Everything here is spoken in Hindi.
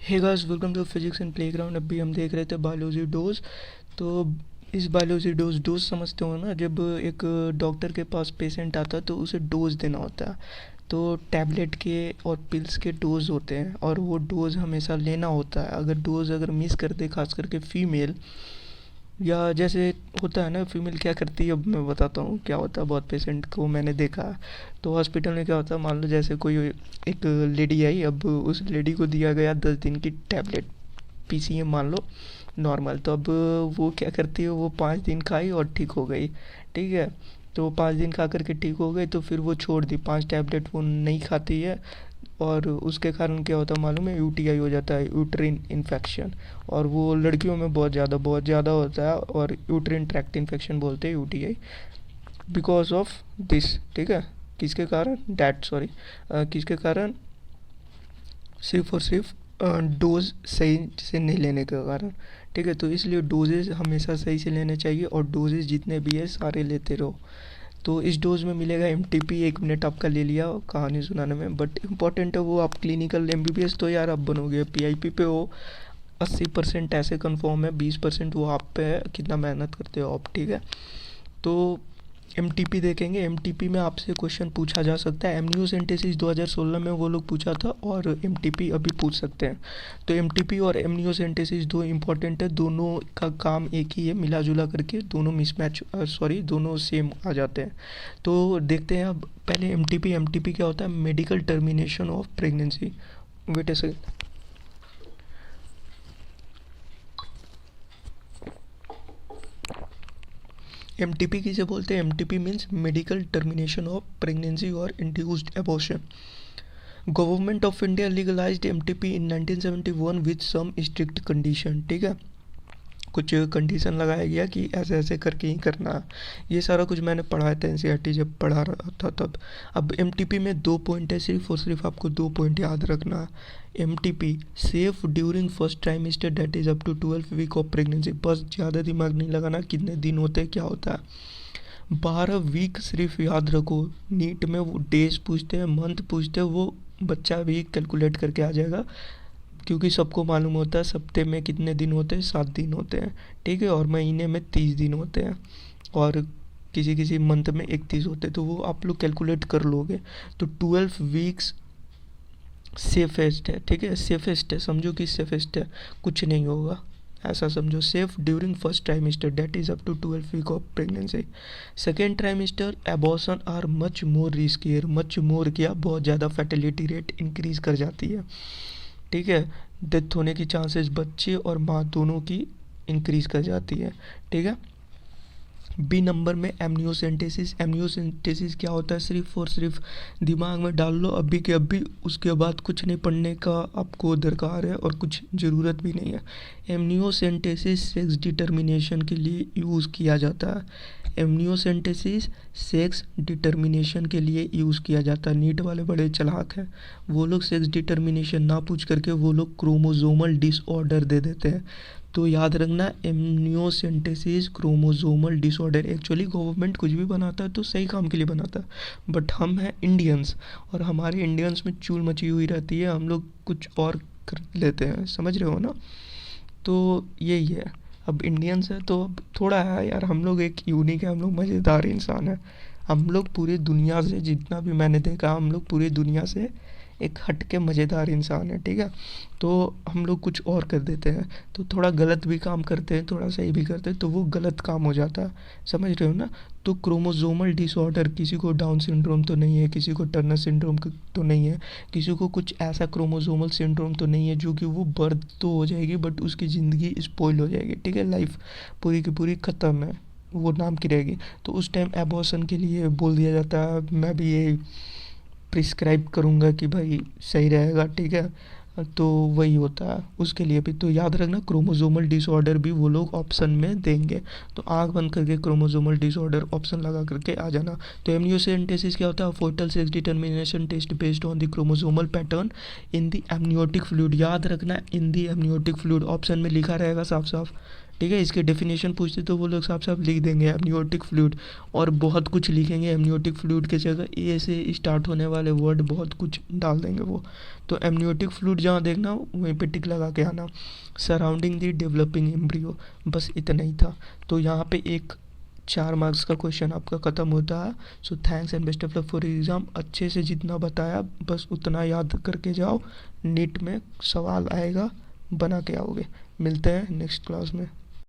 Hey guys, welcome to physics and playground. अभी हम देख रहे थे बायोलॉजी डोज। तो इस बायोलॉजी डोज समझते हो ना, जब एक डॉक्टर के पास पेशेंट आता है तो उसे डोज देना होता है। तो टैबलेट के और पिल्स के डोज होते हैं और वो डोज हमेशा लेना होता है। अगर मिस कर दे, खास करके फीमेल, या जैसे होता है ना, फीमेल क्या करती है, अब मैं बताता हूँ क्या होता है। बहुत पेशेंट को मैंने देखा है। तो हॉस्पिटल में क्या होता है, मान लो जैसे कोई एक लेडी आई, अब उस लेडी को दिया गया 10 दिन की टैबलेट, पीसीएम मान लो, नॉर्मल। तो अब वो क्या करती है, वो 5 दिन खाई और ठीक हो गई। ठीक है। तो 5 दिन खा करके ठीक हो गई, तो फिर वो छोड़ दी, 5 टैबलेट वो नहीं खाती है। और उसके कारण क्या होता है मालूम है, यूटीआई हो जाता है, यूट्रिन इन्फेक्शन। और वो लड़कियों में बहुत ज़्यादा होता है, और यूट्रिन ट्रैक्ट इन्फेक्शन बोलते हैं यूटीआई, बिकॉज ऑफ दिस। ठीक है। किसके कारण, डैट सॉरी, किसके कारण, सिर्फ और सिर्फ डोज सही से नहीं लेने के कारण। ठीक है। तो इसलिए डोजेज हमेशा सही से लेने चाहिए, और डोजेज जितने भी है सारे लेते रहो। तो इस डोज में मिलेगा एमटीपी। 1 मिनट आपका ले लिया कहानी सुनाने में, बट इम्पॉर्टेंट है वो आप क्लिनिकल एमबीबीएस तो यार आप बनोगे, पीआईपी पे हो। 80% ऐसे कंफर्म है, 20% वो आप पे है, कितना मेहनत करते हो आप। ठीक है। तो एमटीपी देखेंगे। एमटीपी में आपसे क्वेश्चन पूछा जा सकता है। एमनियोसेंटेसिस 2016 में वो लोग पूछा था, और एमटीपी अभी पूछ सकते हैं। तो एमटीपी और एमनियोसेंटेसिस दो इम्पॉर्टेंट है, दोनों का काम एक ही है, मिला जुला करके दोनों मिसमैच, सॉरी, दोनों सेम आ जाते हैं। तो देखते हैं अब पहले एमटीपी। एमटीपी क्या होता है, medical termination of pregnancy. Wait a second. MTP किसे बोलते हैं, MTP means medical termination of pregnancy और induced abortion. Government of India legalised MTP in 1971 with some strict condition. ठीक है। कुछ कंडीशन लगाया गया कि ऐसे ऐसे करके ही करना है। ये सारा कुछ मैंने पढ़ा था एनसीईआरटी जब पढ़ा रहा था तब। अब एमटीपी में 2 पॉइंट है, सिर्फ और सिर्फ आपको 2 पॉइंट याद रखना है। MTP safe during first trimester, that is up to 12 week of pregnancy. बस ज़्यादा दिमाग नहीं लगाना कितने दिन होते हैं क्या होता है। 12 वीक सिर्फ याद रखो। नीट में वो डेज पूछते हैं, मंथ पूछते हैं, वो बच्चा भी कैलकुलेट करके आ जाएगा, क्योंकि सबको मालूम होता है सप्ते में कितने दिन होते हैं, 7 दिन होते हैं। ठीक है। और महीने में 30 दिन होते हैं, और किसी किसी मंथ में 31 होते हैं। तो वो आप लोग कैलकुलेट कर लोगे। तो 12 वीक्स सेफेस्ट है। ठीक है। सेफेस्ट है, समझो कि सेफेस्ट है, कुछ नहीं होगा, ऐसा समझो। Safe during first trimester, that is up to 12 week of pregnancy. Second trimester abortion are much more riskier. Much more किया, बहुत ज़्यादा फर्टिलिटी रेट इंक्रीज कर जाती है। ठीक है। डेथ होने की चांसेस बच्चे और माँ दोनों की इंक्रीज कर जाती है। ठीक है। बी नंबर में एमनियोसेंटेसिस। एमनियोसेंटेसिस क्या होता है, सिर्फ और सिर्फ दिमाग में डाल लो अभी के अभी, उसके बाद कुछ नहीं पढ़ने का आपको दरकार है, और कुछ ज़रूरत भी नहीं है। एमनियोसेंटेसिस सेक्स डिटर्मिनेशन के लिए यूज़ किया जाता है। एमनियोसेंटेसिस सेक्स डिटर्मिनेशन के लिए यूज़ किया जाता है। नीट वाले बड़े चालाक हैं, वो लोग सेक्स डिटर्मिनेशन ना पूछ करके वो लोग क्रोमोजोमल डिसऑर्डर दे देते हैं। तो याद रखना, amniocentesis chromosomal disorder. Actually government कुछ भी बनाता है तो सही काम के लिए बनाता है, बट हम हैं इंडियंस, और हमारे इंडियंस में चूल मची हुई रहती है, हम लोग कुछ और कर लेते हैं, समझ रहे हो ना। तो यही है। अब इंडियंस है तो अब थोड़ा है यार, हम लोग एक यूनिक है, हम लोग मज़ेदार इंसान है। हम लोग पूरी दुनिया से, जितना भी मैंने देखा, हम लोग पूरी दुनिया से एक हट के मज़ेदार इंसान है। ठीक है। तो हम लोग कुछ और कर देते हैं, तो थोड़ा गलत भी काम करते हैं, थोड़ा सही भी करते हैं, तो वो गलत काम हो जाता है, समझ रहे हो ना। तो क्रोमोजोमल डिसऑर्डर, किसी को डाउन सिंड्रोम तो नहीं है, किसी को टर्नर सिंड्रोम तो नहीं है, किसी को कुछ ऐसा क्रोमोजोमल सिंड्रोम तो नहीं है जो कि वो बर्थ तो हो जाएगी बट उसकी ज़िंदगी स्पॉइल हो जाएगी। ठीक है। लाइफ पूरी की पूरी ख़त्म है, वो नाम की रहेगी। तो उस टाइम एबॉर्शन के लिए बोल दिया जाता है, मैं भी ये प्रिस्क्राइब करूँगा कि भाई सही रहेगा। ठीक है। तो वही होता है उसके लिए भी। तो याद रखना, क्रोमोजोमल डिसऑर्डर भी वो लोग ऑप्शन में देंगे, तो आंख बंद करके क्रोमोजोमल डिसऑर्डर ऑप्शन लगा करके आ जाना। तो एमनियोसेंटेसिस क्या होता है, foetal sex determination test based on the chromosomal pattern in the amniotic fluid. याद रखना, in the amniotic fluid option में लिखा रहेगा साफ साफ, ठीक है। इसके डेफिनेशन पूछते तो वो लोग साफ साफ लिख देंगे एमनियोटिक फ्लूइड, और बहुत कुछ लिखेंगे एमनियोटिक फ्लूइड की जगह, ए से स्टार्ट होने वाले वर्ड बहुत कुछ डाल देंगे वो। तो एमनियोटिक फ्लूइड जहाँ देखना वहीं पे टिक लगा के आना। सराउंडिंग द डेवलपिंग एम्ब्रियो, बस इतना ही था। तो यहाँ पे एक 4 मार्क्स का क्वेश्चन आपका ख़त्म होता है। So thanks and best of luck for exam. अच्छे से जितना बताया बस उतना याद करके जाओ, नीट में सवाल आएगा बना के आओगे। मिलते हैं नेक्स्ट क्लास में।